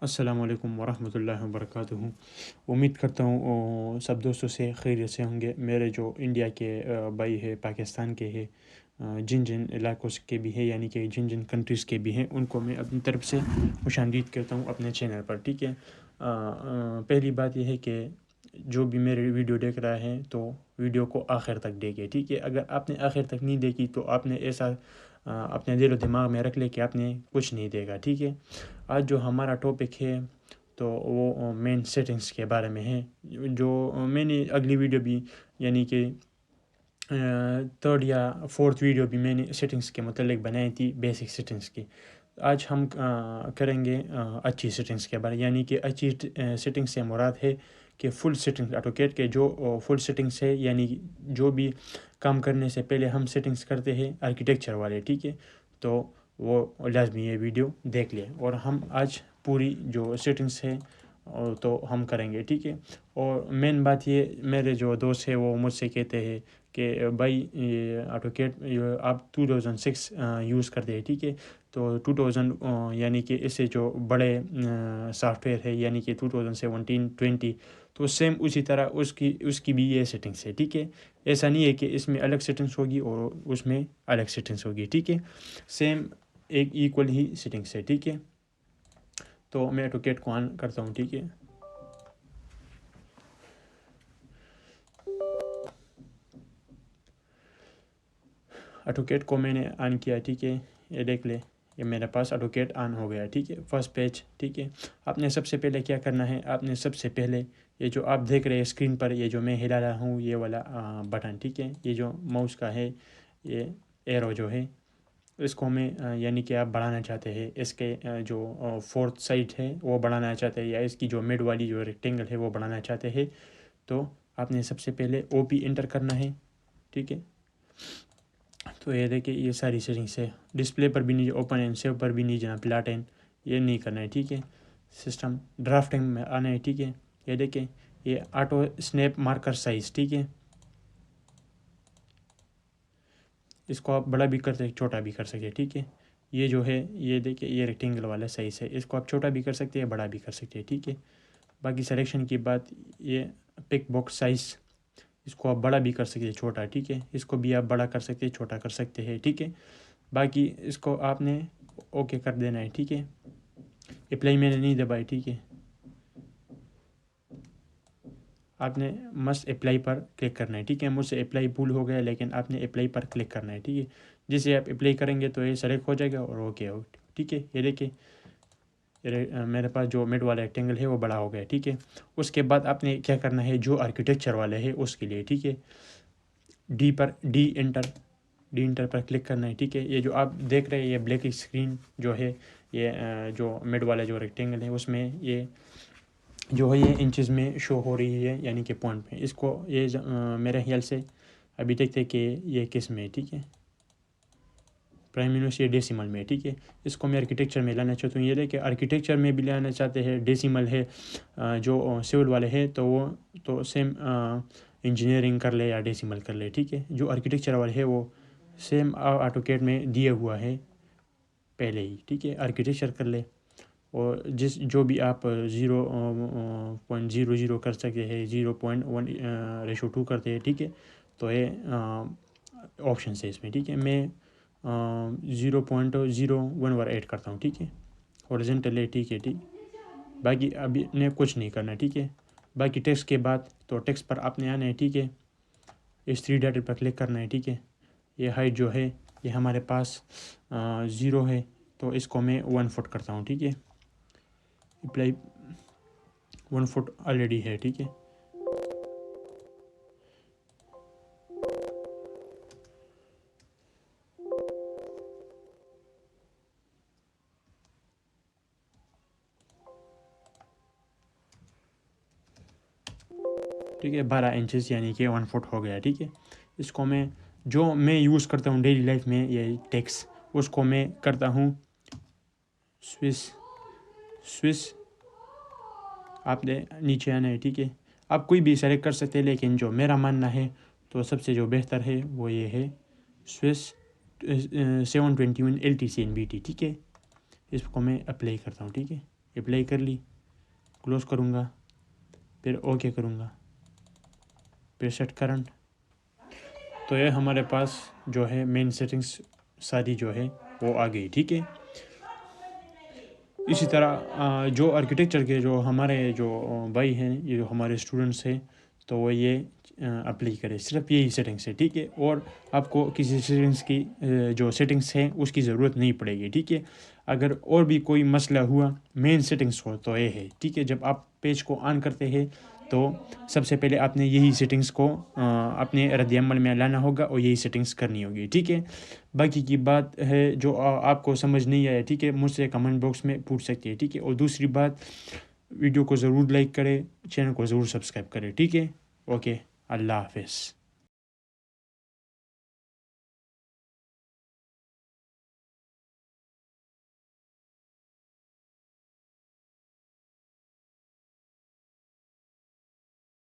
السلام علیکم ورحمۃ اللہ وبرکاتہ۔ امید کرتا ہوں سب دوستوں سے خیریت سے ہوں گے۔ میرے جو انڈیا کے بھائی ہے، پاکستان کے ہے، جن جن علاقوں کے بھی ہے، یعنی کہ جن جن کنٹریز کے بھی ہیں، ان کو میں اپنی طرف سے خوش آمدید کرتا ہوں اپنے چینل پر، ٹھیک ہے۔ پہلی بات یہ ہے کہ جو بھی میرے ویڈیو دیکھ رہا ہے تو ویڈیو کو آخر تک دیکھے، ٹھیک ہے۔ اگر آپ نے آخر تک نہیں دیکھی تو آپ نے ایسا اپنے دل و دماغ میں رکھ لے کہ آپ نے کچھ نہیں دیکھا، ٹھیک ہے۔ آج جو ہمارا ٹاپک ہے تو وہ مین سیٹنگز کے بارے میں ہے، جو میں نے اگلی ویڈیو بھی یعنی کہ تھرڈ یا فورتھ ویڈیو بھی میں نے سیٹنگز کے متعلق بنائی تھی، بیسک سیٹنگز کی۔ آج ہم کریں گے اچھی سیٹنگز کے بارے، یعنی کہ اچھی سیٹنگ سے مراد ہے کہ فل سیٹنگ آٹوکیٹ کے جو فل سیٹنگس ہے، یعنی جو بھی کام کرنے سے پہلے ہم سیٹنگز کرتے ہیں آرکیٹیکچر والے، ٹھیک ہے۔ تو وہ لازمی یہ ویڈیو دیکھ لیں، اور ہم آج پوری جو سیٹنگس ہے تو ہم کریں گے، ٹھیک ہے۔ اور مین بات یہ، میرے جو دوست ہیں وہ مجھ سے کہتے ہیں کہ بھائی یہ آٹوکیٹ آپ 2006 یوز کرتے ہیں، ٹھیک ہے۔ تو 2000 یعنی کہ اس سے جو بڑے سافٹ ویئر ہے، یعنی کہ 2017 20، تو سیم اسی طرح اس کی بھی یہ سیٹنگس ہے، ٹھیک ہے۔ ایسا نہیں ہے کہ اس میں الگ سیٹنگس ہوگی اور اس میں الگ سیٹنگس ہوگی، ٹھیک ہے۔ سیم ایک ایکول ہی سیٹنگس ہے، ٹھیک ہے۔ تو میں آٹوکیٹ کو آن کرتا ہوں، ٹھیک ہے۔ آٹوکیٹ کو میں نے آن کیا، ٹھیک ہے۔ یہ دیکھ لے، یہ میرے پاس آٹوکیٹ آن ہو گیا، ٹھیک ہے۔ فرسٹ پیج، ٹھیک ہے۔ آپ نے سب سے پہلے کیا کرنا ہے، آپ نے سب سے پہلے یہ جو آپ دیکھ رہے ہیں اسکرین پر، یہ جو میں ہلا رہا ہوں یہ والا بٹن، ٹھیک ہے، یہ جو ماؤس کا ہے، یہ ایرو جو ہے، اس کو میں یعنی کہ آپ بڑھانا چاہتے ہیں، اس کے جو فورتھ سائڈ ہے وہ بڑھانا چاہتے ہیں، یا اس کی جو مڈ والی جو ریکٹینگل ہے وہ بڑھانا چاہتے ہیں، تو آپ نے سب سے پہلے او پی انٹر کرنا ہے، ٹھیک ہے۔ تو یہ دیکھیں، یہ ساری سیٹنگس ہے۔ ڈسپلے پر بھی نہیں، اوپن اینڈ سیو پر بھی نہیں جانا، پلاٹ اینڈ یہ نہیں کرنا ہے، ٹھیک ہے۔ سسٹم ڈرافٹنگ میں آنا ہے، ٹھیک ہے۔ یہ دیکھیں، یہ آٹو سنیپ مارکر سائز، ٹھیک ہے۔ اس کو آپ بڑا بھی کر سکتے، چھوٹا بھی کر سکتے، ٹھیک ہے۔ یہ جو ہے، یہ دیکھیں، یہ ریکٹینگل والا سائز ہے، اس کو آپ چھوٹا بھی کر سکتے ہیں، بڑا بھی کر سکتے ہیں، ٹھیک ہے۔ باقی سلیکشن کی بات، یہ پک باکس سائز، اس کو آپ بڑا بھی کر سکتے ہیں، چھوٹا، ٹھیک ہے۔ اس کو بھی آپ بڑا کر سکتے ہیں، چھوٹا کر سکتے ہیں، ٹھیک ہے۔ باقی اس کو آپ نے اوکے کر دینا ہے، ٹھیک ہے۔ اپلائی میں نے نہیں دبائی، ٹھیک ہے۔ آپ نے مسٹ اپلائی پر کلک کرنا ہے، ٹھیک ہے۔ مجھ سے اپلائی بھول ہو گیا، لیکن آپ نے اپلائی پر کلک کرنا ہے، ٹھیک ہے۔ جسے آپ اپلائی کریں گے تو یہ سلیکٹ ہو جائے گا اور اوکے ہو، ٹھیک ہے۔ یہ دیکھیں، میرے پاس جو مڈ والا ریکٹینگل ہے وہ بڑا ہو گیا، ٹھیک ہے۔ اس کے بعد آپ نے کیا کرنا ہے، جو آرکیٹیکچر والے ہے اس کے لیے، ٹھیک ہے، ڈی انٹر پر کلک کرنا ہے، ٹھیک ہے۔ یہ جو آپ دیکھ رہے ہیں، یہ بلیک اسکرین جو ہے، یہ جو مڈ والا جو ریکٹینگل ہے اس میں یہ جو ہے یہ انچز میں شو ہو رہی ہے، یعنی کہ پوائنٹ میں، اس کو یہ میرے خیال سے ابھی دیکھتے کہ یہ کس میں ہے، ٹھیک ہے۔ پرائم یونیورسٹی ڈیسیمل میں، ٹھیک ہے۔ اس کو میں آرکیٹیکچر میں لانا چاہتا ہوں، یہ دیکھیں آرکیٹیکچر میں بھی لانا چاہتے ہیں، ڈیسیمل ہے جو سول والے ہیں تو وہ تو سیم انجینئرنگ کر لے یا ڈیسیمل کر لے، ٹھیک ہے۔ جو آرکیٹیکچر والے ہے وہ سیم آٹوکیٹ میں دیا ہوا ہے پہلے ہی، ٹھیک ہے۔ آرکیٹیکچر کر لے، اور جو بھی آپ 0.00 کر سکتے ہیں، 0.1:2 کرتے ہیں، ٹھیک ہے۔ تو یہ آپشنس ہے اس میں، ٹھیک ہے۔ میں 0.018 کرتا ہوں، ٹھیک ہے۔ ہارزنٹل ہے، ٹھیک ہے، ٹھیک۔ باقی ابھی نے کچھ نہیں کرنا، ٹھیک ہے۔ باقی ٹیکسٹ کے بعد تو ٹیکسٹ پر آپ نے آنا ہے، ٹھیک ہے۔ اس 3 ڈاٹ پر کلک کرنا ہے، ٹھیک ہے۔ یہ ہائٹ جو ہے یہ ہمارے پاس 0 ہے، تو اس کو میں 1 فٹ کرتا ہوں، ٹھیک ہے۔ اپلائی 1 فٹ آلریڈی ہے، ٹھیک ہے۔ ٹھیک ہے، 12 انچز یعنی کہ 1 فٹ ہو گیا، ٹھیک ہے۔ اس کو میں یوز کرتا ہوں ڈیلی لائف میں، یہ ٹیکس اس کو میں کرتا ہوں سوئس آپ نے نیچے آنا ہے، ٹھیک ہے۔ آپ کوئی بھی سلیکٹ کر سکتے ہیں، لیکن جو میرا ماننا ہے تو سب سے جو بہتر ہے وہ یہ ہے سوئس 721 LTCNBT، ٹھیک ہے۔ اس کو میں اپلائی کرتا ہوں، ٹھیک ہے۔ اپلائی کر لی, کلوز کروں گا, پھر اوکے کروں گا, پھر سیٹ کرنٹ. تو یہ ہمارے پاس جو ہے مین سیٹنگس ساری جو ہے وہ آ گئی. ٹھیک ہے, اسی طرح جو آرکیٹیکچر کے جو ہمارے جو بھائی ہیں, یہ جو ہمارے اسٹوڈنٹس ہیں, تو وہ یہ اپلائی کرے, صرف یہی سیٹنگس ہے. ٹھیک ہے, اور آپ کو کسی سیٹنگس کی جو سیٹنگس ہیں اس کی ضرورت نہیں پڑے گی. ٹھیک ہے, اگر اور بھی کوئی مسئلہ ہوا مین سیٹنگس ہو تو یہ ہے. ٹھیک ہے, جب آپ پیج کو آن کرتے ہیں تو سب سے پہلے آپ نے یہی سیٹنگس کو اپنے رد عمل میں لانا ہوگا اور یہی سیٹنگس کرنی ہوگی. ٹھیک ہے, باقی کی بات ہے جو آپ کو سمجھ نہیں آیا, ٹھیک ہے, مجھ سے کمنٹ باکس میں پوچھ سکتے ہیں. ٹھیک ہے, اور دوسری بات, ویڈیو کو ضرور لائک کرے, چینل کو ضرور سبسکرائب کرے. ٹھیک ہے, اوکے, اللہ حافظ.